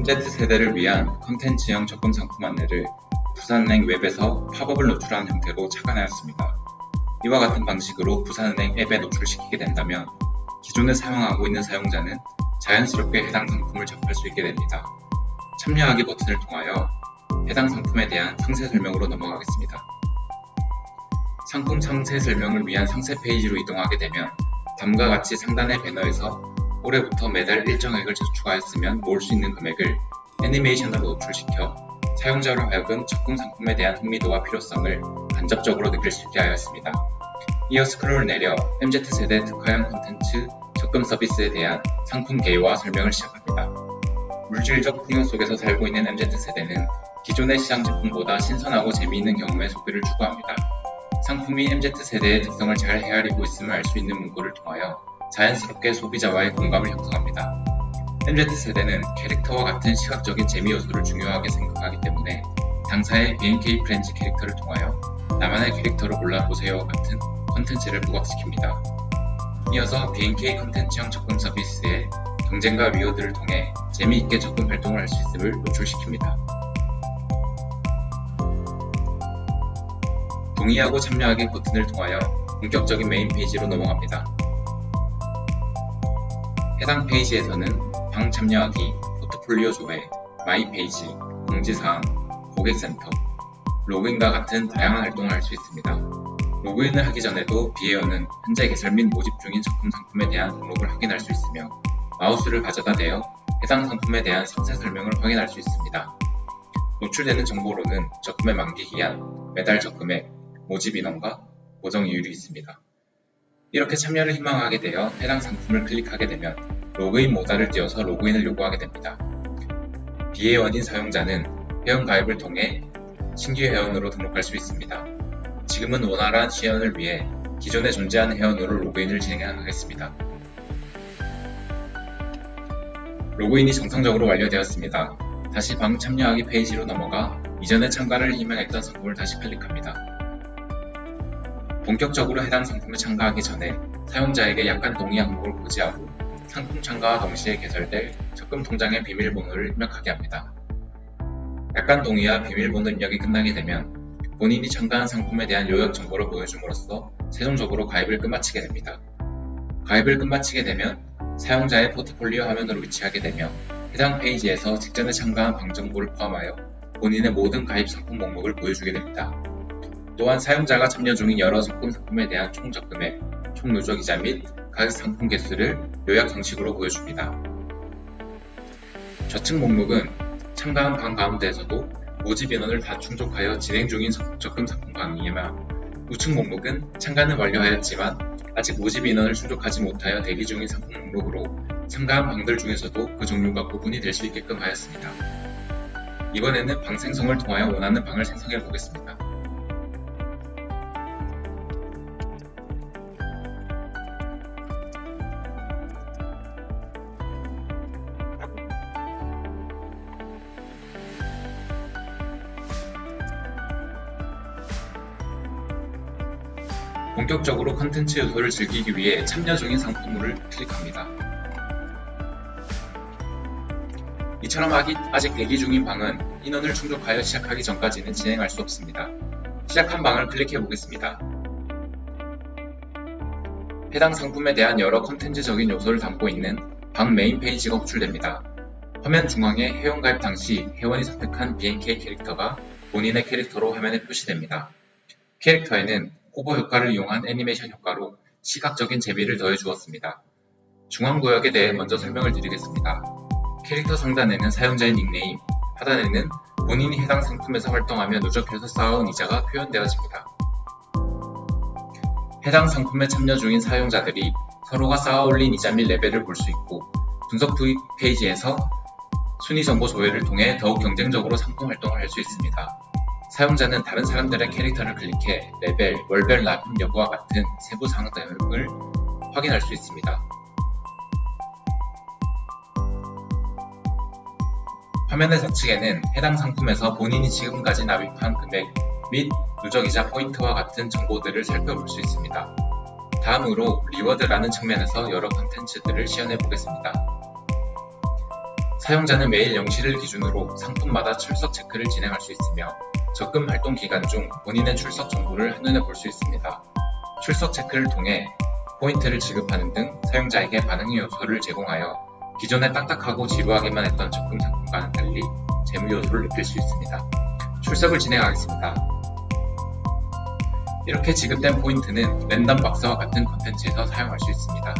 MZ세대를 위한 콘텐츠형 적금 상품 안내를 부산은행 웹에서 팝업을 노출한 형태로 착안하였습니다. 이와 같은 방식으로 부산은행 앱에 노출시키게 된다면 기존에 사용하고 있는 사용자는 자연스럽게 해당 상품을 접할 수 있게 됩니다. 참여하기 버튼을 통하여 해당 상품에 대한 상세 설명으로 넘어가겠습니다. 상품 상세 설명을 위한 상세 페이지로 이동하게 되면 다음과 같이 상단의 배너에서 올해부터 매달 일정액을 저축하였으면 모을 수 있는 금액을 애니메이션으로 노출시켜 사용자로 하여금 적금 상품에 대한 흥미도와 필요성을 간접적으로 느낄 수 있게 하였습니다. 이어 스크롤을 내려 MZ세대 특화형 콘텐츠 적금 서비스에 대한 상품 개요와 설명을 시작합니다. 물질적 풍요 속에서 살고 있는 MZ세대는 기존의 시장 제품보다 신선하고 재미있는 경험의 소비를 추구합니다. 상품이 MZ세대의 특성을 잘 헤아리고 있음을 알 수 있는 문구를 통하여 자연스럽게 소비자와의 공감을 형성합니다. MZ세대는 캐릭터와 같은 시각적인 재미 요소를 중요하게 생각하기 때문에 당사의 BNK 프렌즈 캐릭터를 통하여 나만의 캐릭터를 골라보세요와 같은 콘텐츠를 부각시킵니다. 이어서 BNK 콘텐츠형 적금 서비스의 경쟁과 리워드를 통해 재미있게 적금 활동을 할 수 있음을 노출시킵니다. 동의하고 참여하기 버튼을 통하여 본격적인 메인 페이지로 넘어갑니다. 해당 페이지에서는 방 참여하기, 포트폴리오 조회, 마이 페이지, 공지사항, 고객센터, 로그인과 같은 다양한 활동을 할 수 있습니다. 로그인을 하기 전에도 비에어는 현재 개설 및 모집 중인 적금 상품에 대한 등록을 확인할 수 있으며 마우스를 가져다 대어 해당 상품에 대한 상세 설명을 확인할 수 있습니다. 노출되는 정보로는 적금의 만기 기한, 매달 적금액, 모집 인원과 보정 이율이 있습니다. 이렇게 참여를 희망하게 되어 해당 상품을 클릭하게 되면 로그인 모달을 띄워서 로그인을 요구하게 됩니다. 비회원인 사용자는 회원 가입을 통해 신규 회원으로 등록할 수 있습니다. 지금은 원활한 시연을 위해 기존에 존재하는 회원으로 로그인을 진행하겠습니다. 로그인이 정상적으로 완료되었습니다. 다시 방 참여하기 페이지로 넘어가 이전에 참가를 희망했던 상품을 다시 클릭합니다. 본격적으로 해당 상품에 참가하기 전에 사용자에게 약관 동의 항목을 고지하고 상품 참가와 동시에 개설될 적금 통장의 비밀번호를 입력하게 합니다. 약관 동의와 비밀번호 입력이 끝나게 되면 본인이 참가한 상품에 대한 요약 정보를 보여줌으로써 최종적으로 가입을 끝마치게 됩니다. 가입을 끝마치게 되면 사용자의 포트폴리오 화면으로 위치하게 되며 해당 페이지에서 직전에 참가한 방 정보를 포함하여 본인의 모든 가입 상품 목록을 보여주게 됩니다. 또한 사용자가 참여 중인 여러 적금 상품에 대한 총 적금액, 총 누적이자 및 각 상품 개수를 요약 형식으로 보여줍니다. 좌측 목록은 참가한 방 가운데에서도 모집 인원을 다 충족하여 진행 중인 적금 상품 방이며 우측 목록은 참가는 완료하였지만 아직 모집 인원을 충족하지 못하여 대기 중인 상품 목록으로 참가한 방들 중에서도 그 종류가 구분이 될 수 있게끔 하였습니다. 이번에는 방 생성을 통하여 원하는 방을 생성해 보겠습니다. 본격적으로 콘텐츠 요소를 즐기기 위해 참여 중인 상품을 클릭합니다. 이처럼 아직 대기 중인 방은 인원을 충족하여 시작하기 전까지는 진행할 수 없습니다. 시작한 방을 클릭해 보겠습니다. 해당 상품에 대한 여러 콘텐츠적인 요소를 담고 있는 방 메인 페이지가 호출됩니다. 화면 중앙에 회원 가입 당시 회원이 선택한 BNK 캐릭터가 본인의 캐릭터로 화면에 표시됩니다. 캐릭터에는 호버 효과를 이용한 애니메이션 효과로 시각적인 재미를 더해 주었습니다. 중앙 구역에 대해 먼저 설명을 드리겠습니다. 캐릭터 상단에는 사용자의 닉네임, 하단에는 본인이 해당 상품에서 활동하며 누적해서 쌓아온 이자가 표현되어집니다. 해당 상품에 참여 중인 사용자들이 서로가 쌓아올린 이자 및 레벨을 볼 수 있고 분석 페이지에서 순위 정보 조회를 통해 더욱 경쟁적으로 상품 활동을 할 수 있습니다. 사용자는 다른 사람들의 캐릭터를 클릭해 레벨, 월별 납입 여부와 같은 세부 사항 등을 확인할 수 있습니다. 화면의 좌측에는 해당 상품에서 본인이 지금까지 납입한 금액 및 누적이자 포인트와 같은 정보들을 살펴볼 수 있습니다. 다음으로 리워드라는 측면에서 여러 콘텐츠들을 시연해 보겠습니다. 사용자는 매일 0시를 기준으로 상품마다 출석 체크를 진행할 수 있으며 적금 활동 기간 중 본인의 출석 정보를 한눈에 볼 수 있습니다. 출석 체크를 통해 포인트를 지급하는 등 사용자에게 반응의 요소를 제공하여 기존에 딱딱하고 지루하게만 했던 적금 상품과는 달리 재무 요소를 느낄 수 있습니다. 출석을 진행하겠습니다. 이렇게 지급된 포인트는 랜덤 박스와 같은 컨텐츠에서 사용할 수 있습니다.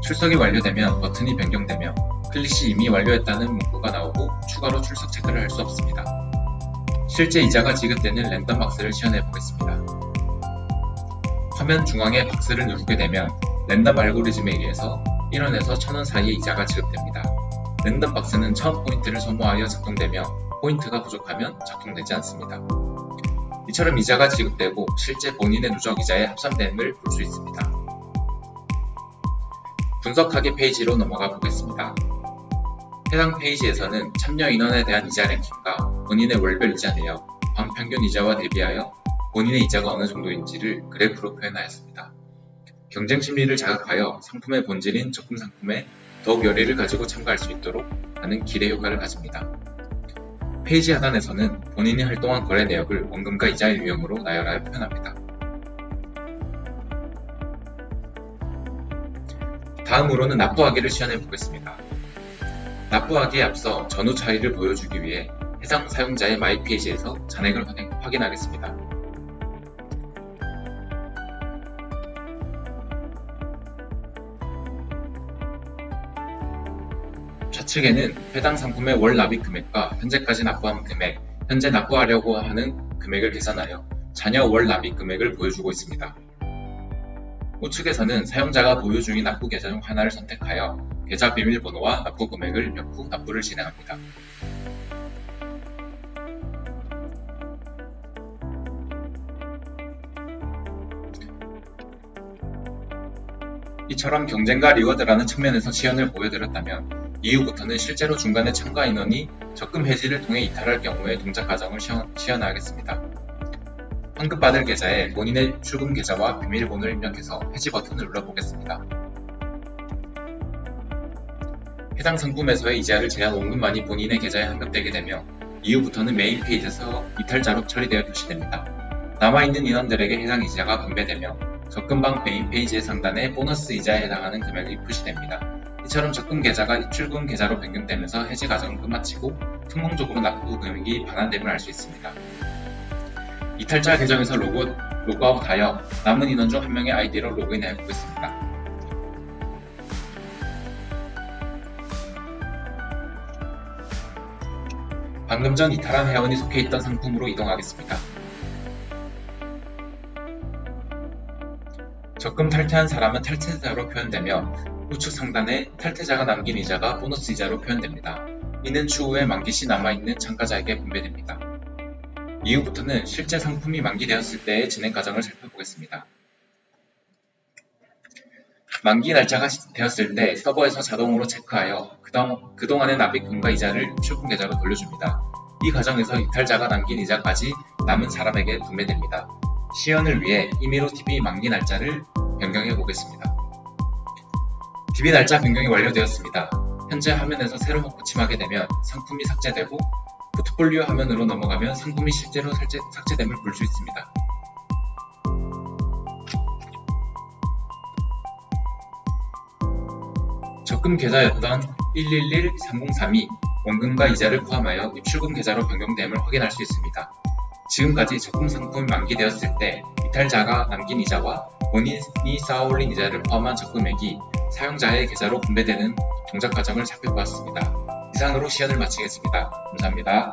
출석이 완료되면 버튼이 변경되며 클릭 시 이미 완료했다는 문구가 나오고 추가로 출석 체크를 할 수 없습니다. 실제 이자가 지급되는 랜덤 박스를 시연해 보겠습니다. 화면 중앙에 박스를 누르게 되면 랜덤 알고리즘에 의해서 1원에서 1000원 사이의 이자가 지급됩니다. 랜덤 박스는 처음 포인트를 소모하여 작동되며 포인트가 부족하면 작동되지 않습니다. 이처럼 이자가 지급되고 실제 본인의 누적 이자에 합산됨을 볼 수 있습니다. 분석하기 페이지로 넘어가 보겠습니다. 해당 페이지에서는 참여 인원에 대한 이자 랭킹과 본인의 월별 이자 내역, 반평균 이자와 대비하여 본인의 이자가 어느 정도인지를 그래프로 표현하였습니다. 경쟁 심리를 자극하여 상품의 본질인 적금 상품에 더욱 열의를 가지고 참가할 수 있도록 하는 기대 효과를 가집니다. 페이지 하단에서는 본인이 활동한 거래 내역을 원금과 이자의 유형으로 나열하여 표현합니다. 다음으로는 납부하기를 시연해 보겠습니다. 납부하기에 앞서 전후 차이를 보여주기 위해 해당 사용자의 마이 페이지에서 잔액을 확인하겠습니다. 좌측에는 해당 상품의 월 납입 금액과 현재까지 납부한 금액, 현재 납부하려고 하는 금액을 계산하여 잔여 월 납입 금액을 보여주고 있습니다. 우측에서는 사용자가 보유 중인 납부 계좌 중 하나를 선택하여 계좌 비밀번호와 납부 금액을 입력 후 납부를 진행합니다. 이처럼 경쟁과 리워드라는 측면에서 시연을 보여드렸다면 이후부터는 실제로 중간에 참가 인원이 적금 해지를 통해 이탈할 경우의 동작 과정을 시연하겠습니다. 환급받을 계좌에 본인의 출금 계좌와 비밀번호를 입력해서 해지 버튼을 눌러보겠습니다. 해당 상품에서의 이자를 제한 원금만이 본인의 계좌에 환급되게 되며 이후부터는 메인 페이지에서 이탈자로 처리되어 표시됩니다. 남아있는 인원들에게 해당 이자가 분배되며 적금방 메인 페이지의 상단에 보너스 이자에 해당하는 금액이 표시됩니다. 이처럼 적금 계좌가 출금 계좌로 변경되면서 해지 과정을 끝마치고 성공적으로 납부 금액이 반환됨을 알 수 있습니다. 이탈자 계정에서 로그아웃하여 남은 인원 중 한 명의 아이디로 로그인해 보겠습니다. 방금 전 이탈한 회원이 속해 있던 상품으로 이동하겠습니다. 적금 탈퇴한 사람은 탈퇴자로 표현되며 우측 상단에 탈퇴자가 남긴 이자가 보너스 이자로 표현됩니다. 이는 추후에 만기 시 남아있는 참가자에게 분배됩니다. 이후부터는 실제 상품이 만기되었을 때의 진행 과정을 살펴보겠습니다. 만기 날짜가 되었을 때 서버에서 자동으로 체크하여 그동안의 납입금과 이자를 출금 계좌로 돌려줍니다. 이 과정에서 이탈자가 남긴 이자까지 남은 사람에게 분배됩니다. 시연을 위해 임의로 DB 만기 날짜를 변경해 보겠습니다. DB 날짜 변경이 완료되었습니다. 현재 화면에서 새로 고침하게 되면 상품이 삭제되고 포트폴리오 화면으로 넘어가면 상품이 실제로 삭제됨을 볼 수 있습니다. 적금 계좌였던 111-3032 원금과 이자를 포함하여 입출금 계좌로 변경됨을 확인할 수 있습니다. 지금까지 적금 상품이 만기되었을 때 이탈자가 남긴 이자와 본인이 쌓아올린 이자를 포함한 적금액이 사용자의 계좌로 분배되는 동작 과정을 살펴보았습니다. 이상으로 시연을 마치겠습니다. 감사합니다.